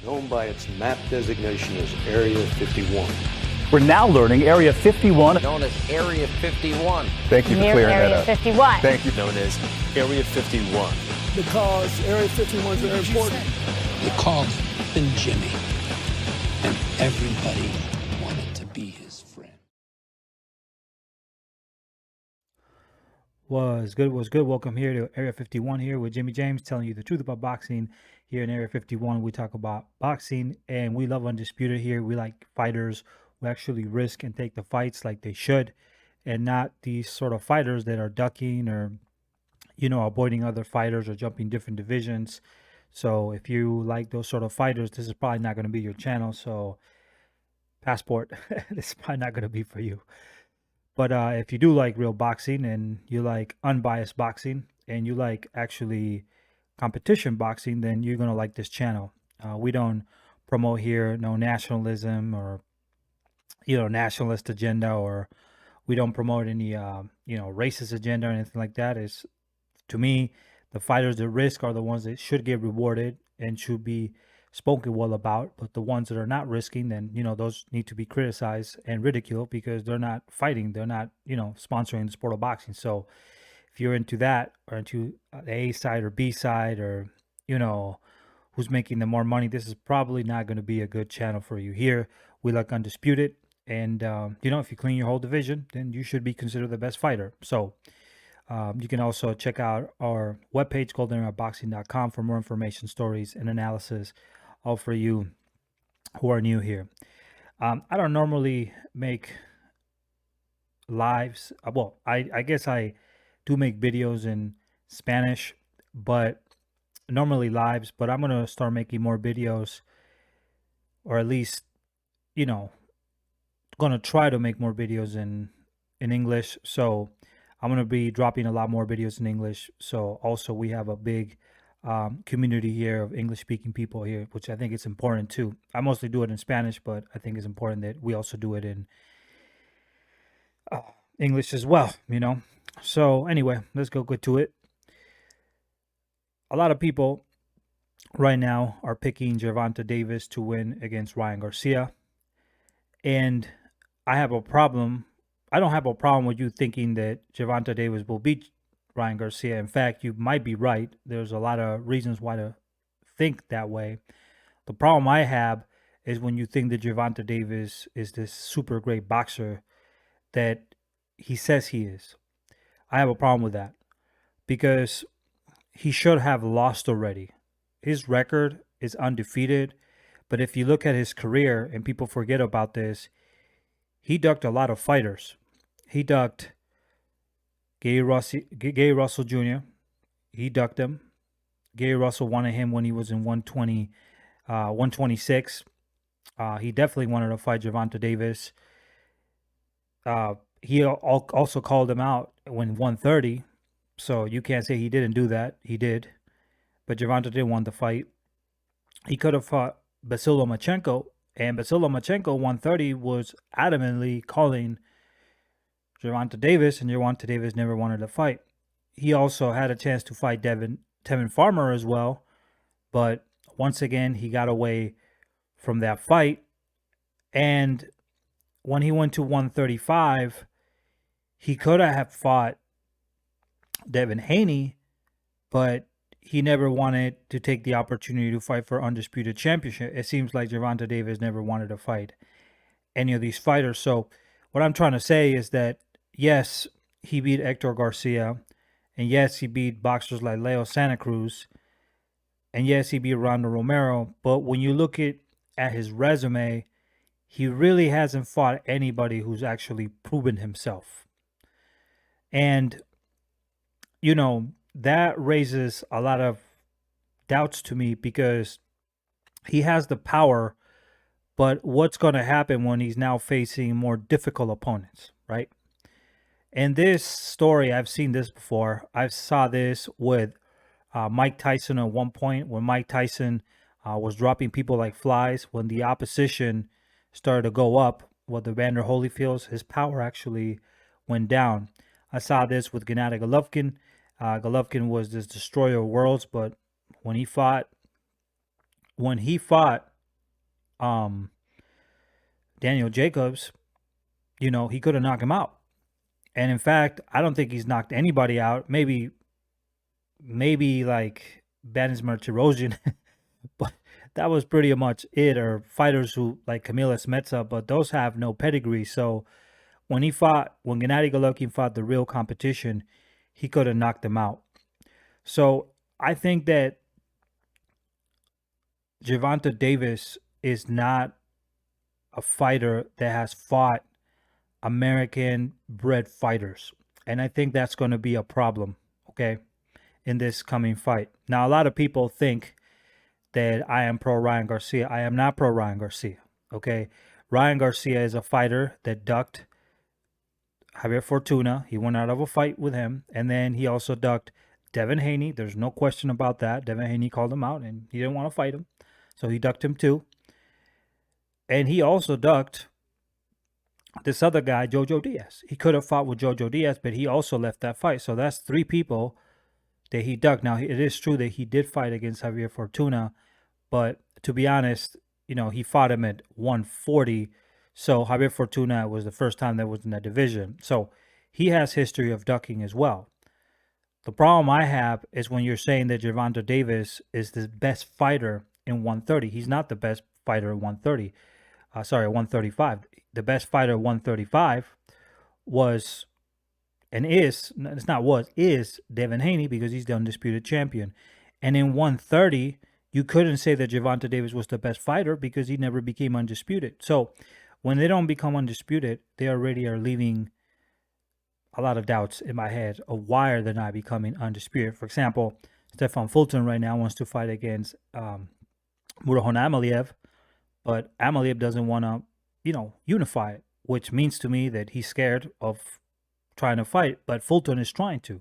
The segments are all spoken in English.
known by its map designation as Area 51. We're now learning Area 51, known as Area 51. Thank you for Near clearing that Area up. 51. Thank you. Known as Area 51. Because Area 51 is very important. They called him Jimmy, and everybody wanted to be his friend. Was good. Welcome here to Area 51 here with Jimmy James, telling you the truth about boxing. Here in Area 51, we talk about boxing, and we love Undisputed here. We like fighters who actually risk and take the fights like they should, and not these sort of fighters that are ducking or, avoiding other fighters or jumping different divisions. So if you like those sort of fighters, this is probably not going to be your channel. So Passport, this is probably not going to be for you. But if you do like real boxing and you like unbiased boxing and you like actually competition boxing, then you're going to like this channel. We don't promote here no nationalism or, nationalist agenda, or we don't promote any, racist agenda or anything like that. It's, to me, the fighters at risk are the ones that should get rewarded and should be spoken well about. But the ones that are not risking, then, those need to be criticized and ridiculed because they're not fighting. They're not, sponsoring the sport of boxing. So if you're into that or into the A side or B side or, who's making the more money, this is probably not going to be a good channel for you. Here, we like Undisputed. And, if you clean your whole division, then you should be considered the best fighter. So you can also check out our webpage, goldenerboxing.com, for more information, stories, and analysis, all for you who are new here. I don't normally make lives. Well, I guess I do make videos in Spanish, but normally lives. But I'm going to start making more videos, or at least, going to try to make more videos in English. So I'm going to be dropping a lot more videos in English. So also we have a big community here of English speaking people here, which I think is important too. I mostly do it in Spanish, but I think it's important that we also do it in English as well, So anyway, let's go to it. A lot of people right now are picking Gervonta Davis to win against Ryan Garcia. And I have a problem. I don't have a problem with you thinking that Gervonta Davis will beat Ryan Garcia. In fact, you might be right. There's a lot of reasons why to think that way. The problem I have is when you think that Gervonta Davis is this super great boxer that he says he is. I have a problem with that because he should have lost already. His record is undefeated, but if you look at his career, and people forget about this, he ducked a lot of fighters. He ducked Gary Russell Jr. He ducked him. Gary Russell wanted him when he was in 126. He definitely wanted to fight Gervonta Davis. He also called him out when 130. So you can't say he didn't do that. He did. But Gervonta didn't want the fight. He could have fought Basil Lomachenko. And Basil Lomachenko, 130, was adamantly calling Gervonta Davis, and Gervonta Davis never wanted to fight. He also had a chance to fight Tevin Farmer as well, but once again, he got away from that fight. And when he went to 135, he could have fought Devin Haney, but he never wanted to take the opportunity to fight for Undisputed Championship. It seems like Gervonta Davis never wanted to fight any of these fighters. So what I'm trying to say is that, yes, he beat Hector Garcia. And yes, he beat boxers like Leo Santa Cruz. And yes, he beat Ronda Romero. But when you look at his resume, he really hasn't fought anybody who's actually proven himself. And, that raises a lot of doubts to me because he has the power, but what's going to happen when he's now facing more difficult opponents, right? And this story, I've seen this before. I saw this with Mike Tyson at one point when Mike Tyson was dropping people like flies. When the opposition started to go up, with the Vander Holyfields, his power actually went down. I saw this with Gennady Golovkin. Golovkin was this destroyer of worlds, but when he fought um, Daniel Jacobs, he could have knocked him out. And in fact, I don't think he's knocked anybody out. Maybe like Banismer Tirosian, but that was pretty much it. Or fighters who like Kamila Smetsa, but those have no pedigree. So when Gennady Golovkin fought the real competition, he could have knocked him out. So I think that Gervonta Davis is not a fighter that has fought American bred fighters. And I think that's going to be a problem, okay, in this coming fight. Now, a lot of people think that I am pro Ryan Garcia. I am not pro Ryan Garcia, okay? Ryan Garcia is a fighter that ducked Javier Fortuna. He went out of a fight with him. And then he also ducked Devin Haney. There's no question about that. Devin Haney called him out and he didn't want to fight him. So he ducked him too. And he also ducked this other guy, Jojo Diaz. He could have fought with Jojo Diaz, but he also left that fight. So that's 3 people that he ducked. Now, it is true that he did fight against Javier Fortuna, but to be honest, he fought him at 140. So Javier Fortuna was the first time that was in that division. So he has history of ducking as well. The problem I have is when you're saying that Gervonta Davis is the best fighter in 130. He's not the best fighter at 130. 135. The best fighter at 135 was and is, it's not was, is Devin Haney because he's the undisputed champion. And in 130, you couldn't say that Gervonta Davis was the best fighter because he never became undisputed. So when they don't become undisputed, they already are leaving a lot of doubts in my head of why are they not becoming undisputed. For example, Stefan Fulton right now wants to fight against Murahon Amaliev, but Amaliev doesn't want to, unify it, which means to me that he's scared of trying to fight, but Fulton is trying to.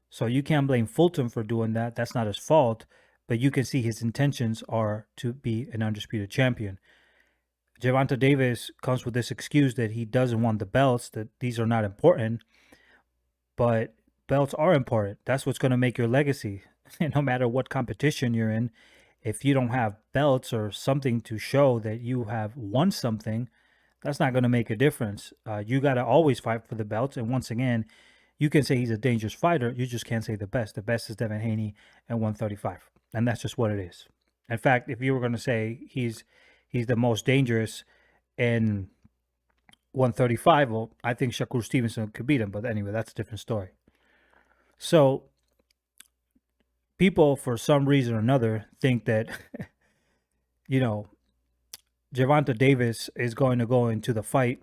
So you can't blame Fulton for doing that. That's not his fault, but you can see his intentions are to be an undisputed champion. Gervonta Davis comes with this excuse that he doesn't want the belts, that these are not important, but belts are important. That's what's going to make your legacy. No matter what competition you're in, if you don't have belts or something to show that you have won something, that's not going to make a difference. You got to always fight for the belts. And once again, you can say he's a dangerous fighter. You just can't say the best. The best is Devin Haney at 135. And that's just what it is. In fact, if you were going to say he's the most dangerous in 135, well, I think Shakur Stevenson could beat him. But anyway, that's a different story. So people, for some reason or another, think that, Gervonta Davis is going to go into the fight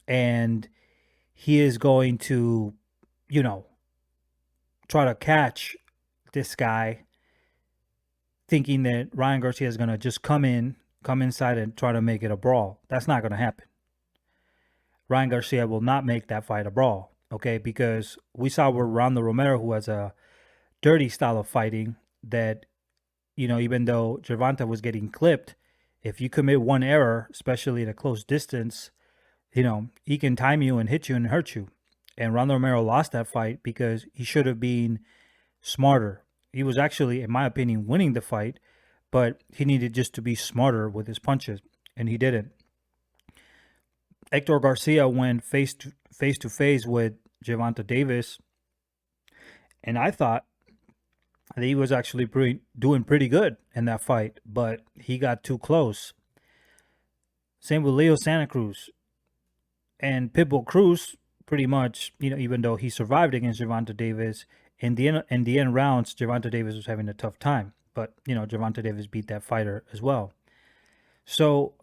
and he is going to, try to catch this guy, thinking that Ryan Garcia is going to just come inside and try to make it a brawl. That's not going to happen. Ryan Garcia will not make that fight a brawl, okay? Because we saw with Ronaldo Romero, who has a dirty style of fighting, that, even though Gervonta was getting clipped, if you commit one error, especially at a close distance, he can time you and hit you and hurt you. And Ronaldo Romero lost that fight because he should have been smarter. He was actually, in my opinion, winning the fight, but he needed just to be smarter with his punches, and he didn't. Hector Garcia went face to face with Gervonta Davis, and I thought that he was actually doing pretty good in that fight, but he got too close. Same with Leo Santa Cruz. And Pitbull Cruz, pretty much, even though he survived against Gervonta Davis, in the end rounds, Gervonta Davis was having a tough time. But, Gervonta Davis beat that fighter as well. So,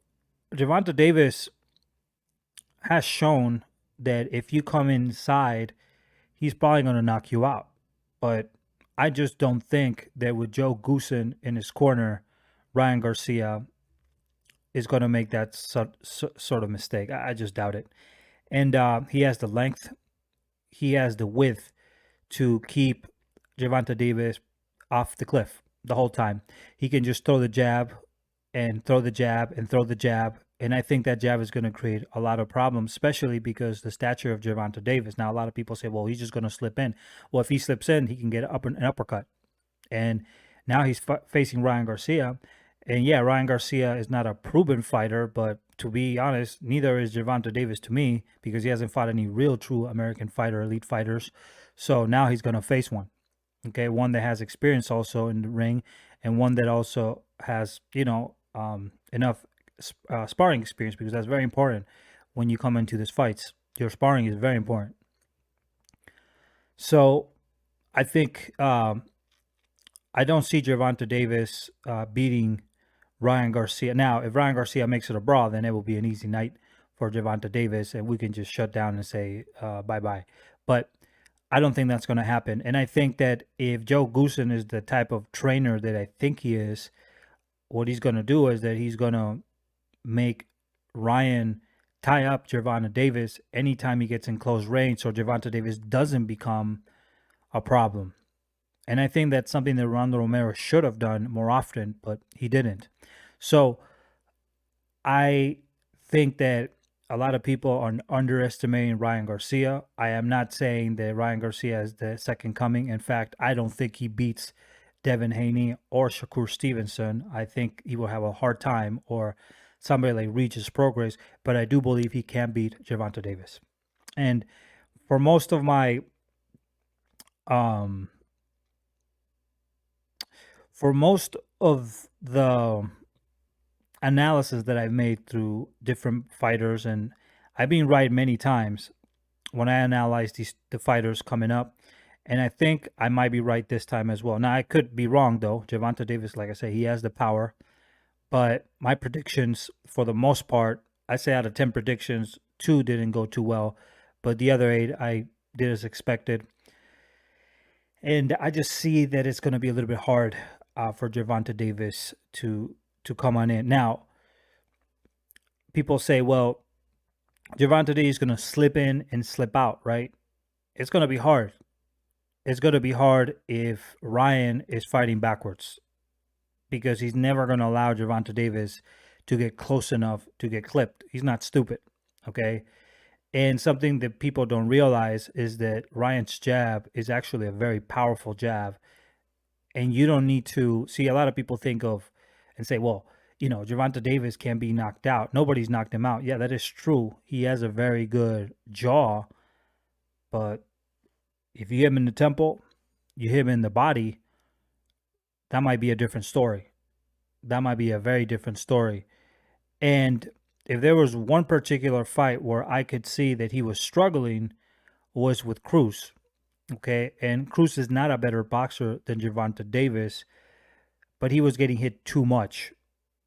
Gervonta Davis has shown that if you come inside, he's probably going to knock you out. But I just don't think that with Joe Goosen in his corner, Ryan Garcia is going to make that sort of mistake. I just doubt it. And he has the length. He has the width to keep Gervonta Davis off the cliff the whole time. He can just throw the jab and throw the jab and throw the jab. And I think that jab is going to create a lot of problems, especially because the stature of Gervonta Davis. Now, a lot of people say, well, he's just going to slip in. Well, if he slips in, he can get an uppercut. And now he's facing Ryan Garcia. And yeah, Ryan Garcia is not a proven fighter, but to be honest, neither is Gervonta Davis to me because he hasn't fought any real true American fighter, elite fighters. So now he's going to face one. Okay, one that has experience also in the ring, and one that also has enough sparring experience, because that's very important when you come into these fights. Your sparring is very important. So I think I don't see Gervonta Davis beating Ryan Garcia. Now, if Ryan Garcia makes it a brawl, then it will be an easy night for Gervonta Davis, and we can just shut down and say bye-bye. But I don't think that's going to happen. And I think that if Joe Goosen is the type of trainer that I think he is, what he's going to do is that he's going to make Ryan tie up Gervonta Davis anytime he gets in close range, so Gervonta Davis doesn't become a problem. And I think that's something that Ronaldo Romero should have done more often, but he didn't. So I think that a lot of people are underestimating Ryan Garcia. I am not saying that Ryan Garcia is the second coming. In fact, I don't think he beats Devin Haney or Shakur Stevenson. I think he will have a hard time, or somebody like Regis Progress, but I do believe he can beat Gervonta Davis. And for most of my the analysis that I've made through different fighters, and I've been right many times when I analyze the fighters coming up, and I think I might be right this time as well. Now, I could be wrong, though. Gervonta Davis, like I say, he has the power, but my predictions, for the most part, I say out of 10 predictions, 2 didn't go too well, but the other 8 I did as expected. And I just see that it's going to be a little bit hard for Gervonta Davis to come on in. Now, people say, well, Gervonta Davis is going to slip in and slip out, right? It's going to be hard. It's going to be hard if Ryan is fighting backwards, because he's never going to allow Gervonta Davis to get close enough to get clipped. He's not stupid, okay? And something that people don't realize is that Ryan's jab is actually a very powerful jab. And you don't need to see, a lot of people think of and say, well, Gervonta Davis can be knocked out. Nobody's knocked him out. Yeah, that is true. He has a very good jaw. But if you hit him in the temple, you hit him in the body, that might be a different story. That might be a very different story. And if there was one particular fight where I could see that he was struggling, was with Cruz. Okay, and Cruz is not a better boxer than Gervonta Davis, but he was getting hit too much,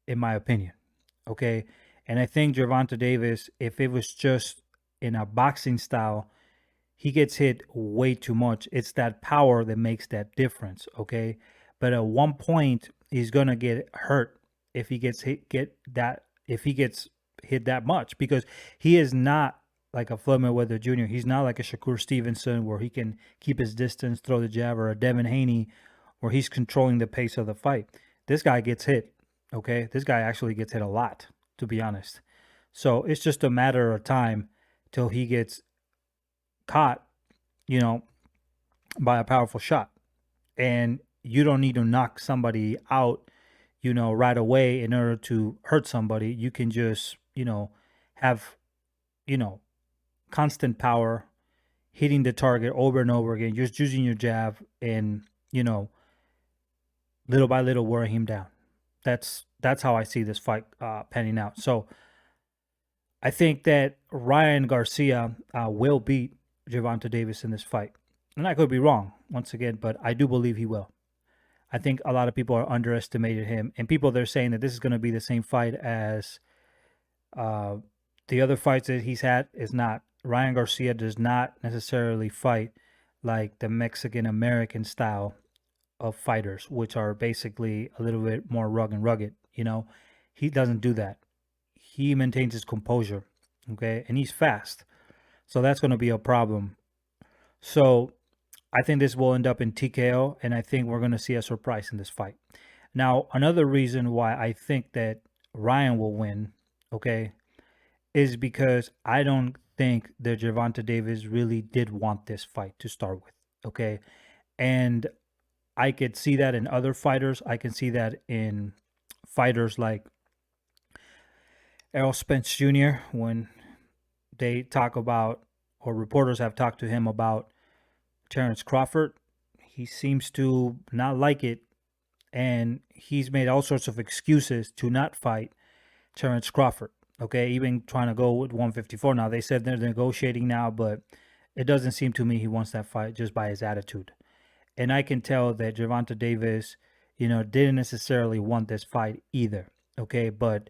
in my opinion. Okay, and I think Gervonta Davis, if it was just in a boxing style, he gets hit way too much. It's that power that makes that difference. Okay, but at one point he's gonna get hurt if he gets hit that much, because he is not like a Floyd Mayweather Jr. He's not like a Shakur Stevenson where he can keep his distance, throw the jab, or a Devin Haney where he's controlling the pace of the fight. This guy gets hit, okay? This guy actually gets hit a lot, to be honest. So it's just a matter of time till he gets caught, by a powerful shot. And you don't need to knock somebody out, right away in order to hurt somebody. You can just, have, constant power, hitting the target over and over again, just using your jab and, little by little wearing him down. That's how I see this fight panning out. So I think that Ryan Garcia will beat Gervonta Davis in this fight. And I could be wrong, once again, but I do believe he will. I think a lot of people are underestimated him. And people, they're saying that this is going to be the same fight as the other fights that he's had. Is not. Ryan Garcia does not necessarily fight like the Mexican-American style of fighters, which are basically a little bit more rugged. He doesn't do that. He maintains his composure, okay? And he's fast. So that's going to be a problem. So I think this will end up in TKO, and I think we're going to see a surprise in this fight. Now, another reason why I think that Ryan will win, okay, is because I don't think that Gervonta Davis really did want this fight to start with, okay? And I could see that in other fighters. I can see that in fighters like Errol Spence Jr. when they talk about, or reporters have talked to him about Terrence Crawford. He seems to not like it, and he's made all sorts of excuses to not fight Terrence Crawford. Okay, even trying to go with 154. Now, they said they're negotiating now, but it doesn't seem to me he wants that fight just by his attitude. And I can tell that Gervonta Davis, didn't necessarily want this fight either. Okay, but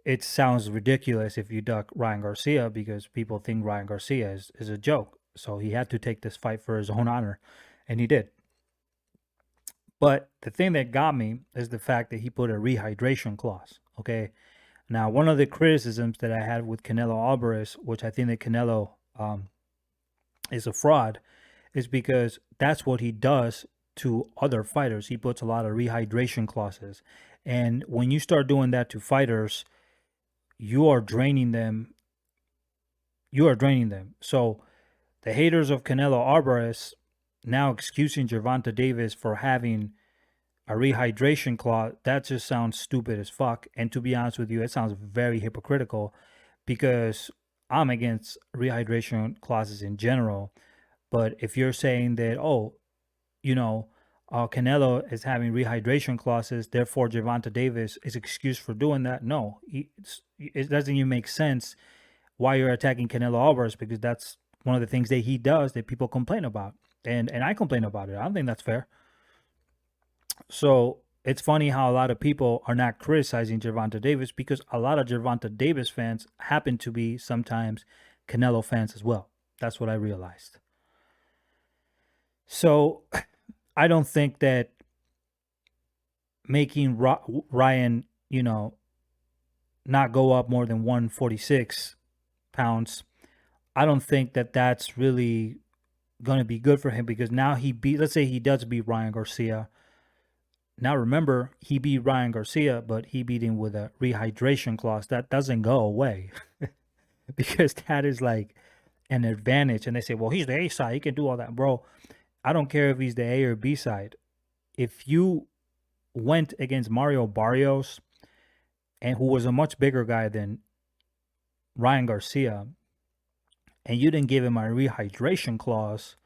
it sounds ridiculous if you duck Ryan Garcia because people think Ryan Garcia is a joke. So he had to take this fight for his own honor, and he did. But the thing that got me is the fact that he put a rehydration clause. Okay. Now, one of the criticisms that I had with Canelo Alvarez, which I think that Canelo is a fraud, is because that's what he does to other fighters. He puts a lot of rehydration clauses. And when you start doing that to fighters, you are draining them. So the haters of Canelo Alvarez now excusing Gervonta Davis for having a rehydration clause, that just sounds stupid as fuck. And to be honest with you, it sounds very hypocritical because I'm against rehydration clauses in general. But if you're saying that, Canelo is having rehydration clauses, therefore Gervonta Davis is excused for doing that, no, it doesn't even make sense why you're attacking Canelo Alvarez, because that's one of the things that he does that people complain about. And I complain about it. I don't think that's fair. So it's funny how a lot of people are not criticizing Gervonta Davis because a lot of Gervonta Davis fans happen to be sometimes Canelo fans as well. That's what I realized. So I don't think that making Ryan, not go up more than 146 pounds, I don't think that that's really going to be good for him because now let's say he does beat Ryan Garcia. Now, remember, he beat Ryan Garcia, but he beat him with a rehydration clause. That doesn't go away because that is like an advantage. And they say, well, he's the A side. He can do all that. Bro, I don't care if he's the A or B side. If you went against Mario Barrios, and who was a much bigger guy than Ryan Garcia, and you didn't give him a rehydration clause,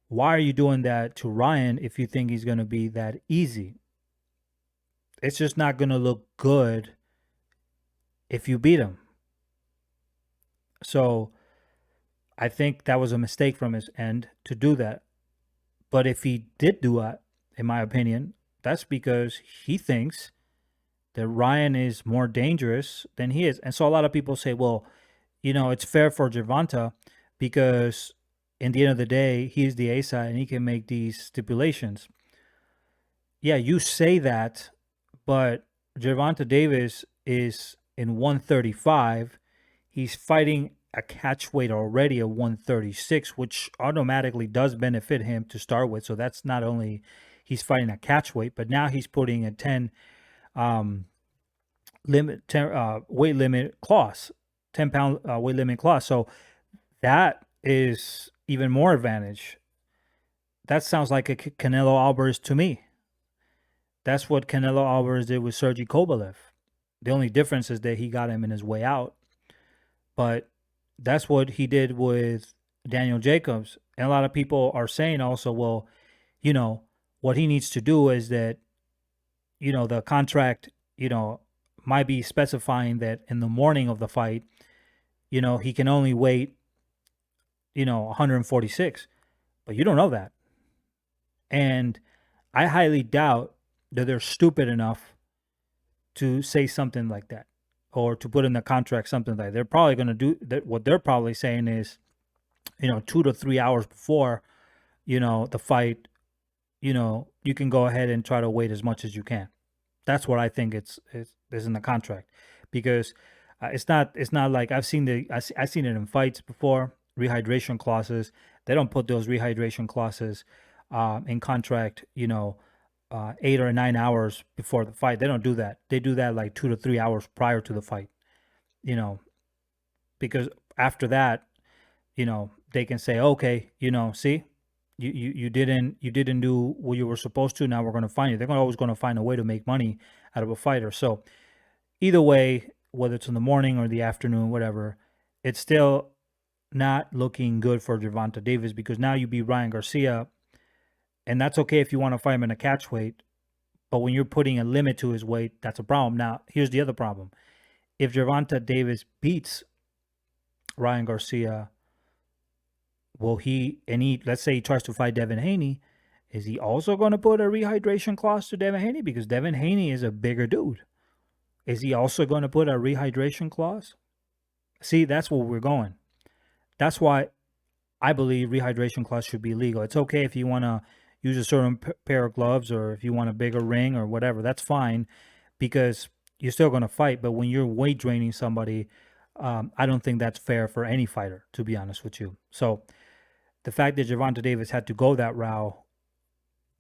why are you doing that to Ryan if you think he's going to be that easy? It's just not going to look good if you beat him. So I think that was a mistake from his end to do that. But if he did do it, in my opinion, that's because he thinks that Ryan is more dangerous than he is. And so a lot of people say, well, it's fair for Gervonta because in the end of the day, he's the A side and he can make these stipulations. Yeah, you say that, but Gervonta Davis is in 135. He's fighting a catch weight already of 136, which automatically does benefit him to start with. So that's not only he's fighting a catch weight, but now he's putting a 10 weight limit clause, 10-pound weight limit clause. So that is even more advantage. That sounds like a Canelo Alvarez to me. That's what Canelo Alvarez did with Sergey Kovalev. The only difference is that he got him in his way out. But that's what he did with Daniel Jacobs. And a lot of people are saying also, well, what he needs to do is that, the contract, might be specifying that in the morning of the fight, he can only wait 146, but you don't know that. And I highly doubt that they're stupid enough to say something like that or to put in the contract something like that. They're probably going to do that. What they're probably saying is, 2 to 3 hours before, the fight, you can go ahead and try to wait as much as you can. That's what I think it's in the contract, because it's not like I've seen it in fights before. Rehydration clauses, they don't put those rehydration clauses in contract 8 or 9 hours before the fight. They don't do that. They do that like 2 to 3 hours prior to the fight, because after that, they can say, okay, see, you didn't do what you were supposed to. Now we're going to fine you. They're always going to find a way to make money out of a fighter. So either way, whether it's in the morning or the afternoon, whatever, it's still not looking good for Gervonta Davis, because now you beat Ryan Garcia, and that's okay if you want to fight him in a catch weight. But when you're putting a limit to his weight, that's a problem. Now, here's the other problem. If Gervonta Davis beats Ryan Garcia, will let's say he tries to fight Devin Haney, is he also going to put a rehydration clause to Devin Haney? Because Devin Haney is a bigger dude. Is he also going to put a rehydration clause? See, that's where we're going. That's why I believe rehydration clause should be legal. It's okay if you want to use a certain pair of gloves, or if you want a bigger ring or whatever, that's fine, because you're still going to fight. But when you're weight draining somebody, I don't think that's fair for any fighter, to be honest with you. So the fact that Gervonta Davis had to go that route,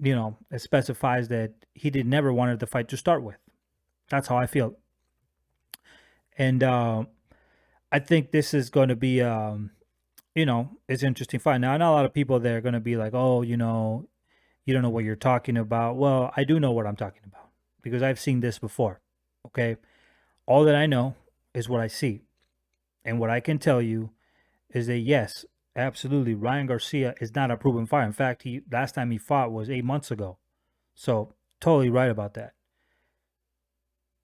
it specifies that he never wanted the fight to start with. That's how I feel. And I think this is going to be, it's an interesting fight. Now, I know a lot of people there are going to be like, oh, you don't know what you're talking about. Well, I do know what I'm talking about, because I've seen this before, okay? All that I know is what I see. And what I can tell you is that, yes, absolutely, Ryan Garcia is not a proven fighter. In fact, last time he fought was 8 months ago. So, totally right about that.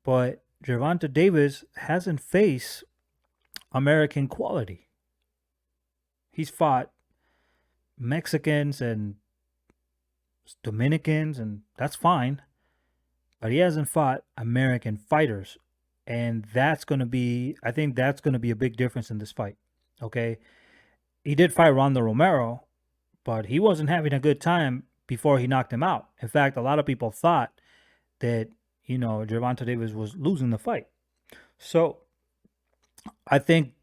But Gervonta Davis hasn't faced American quality. He's fought Mexicans and Dominicans, and that's fine. But he hasn't fought American fighters. And I think that's going to be a big difference in this fight. Okay? He did fight Ronda Romero, but he wasn't having a good time before he knocked him out. In fact, a lot of people thought that, Gervonta Davis was losing the fight. So I think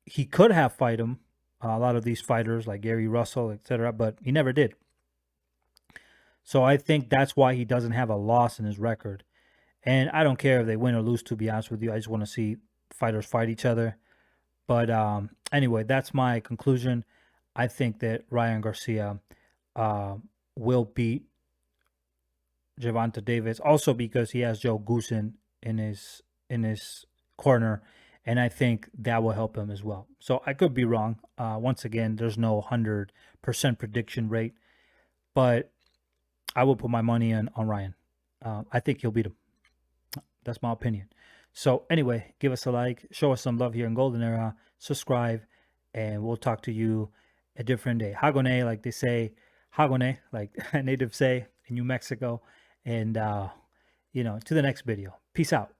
he could have fight him, a lot of these fighters like Gary Russell, etc., but he never did. So I think that's why he doesn't have a loss in his record. And I don't care if they win or lose, to be honest with you. I just want to see fighters fight each other. But anyway, that's my conclusion. I think that Ryan Garcia will beat Gervonta Davis, also because he has Joe Goosen in his corner, and I think that will help him as well. So I could be wrong. Once again, there's no 100% prediction rate, but I will put my money on Ryan. I think he'll beat him. That's my opinion. So anyway, give us a like, show us some love here in Golden Era, subscribe, and we'll talk to you a different day. Hagone, like they say, Hagone, like natives say in New Mexico. And, to the next video. Peace out.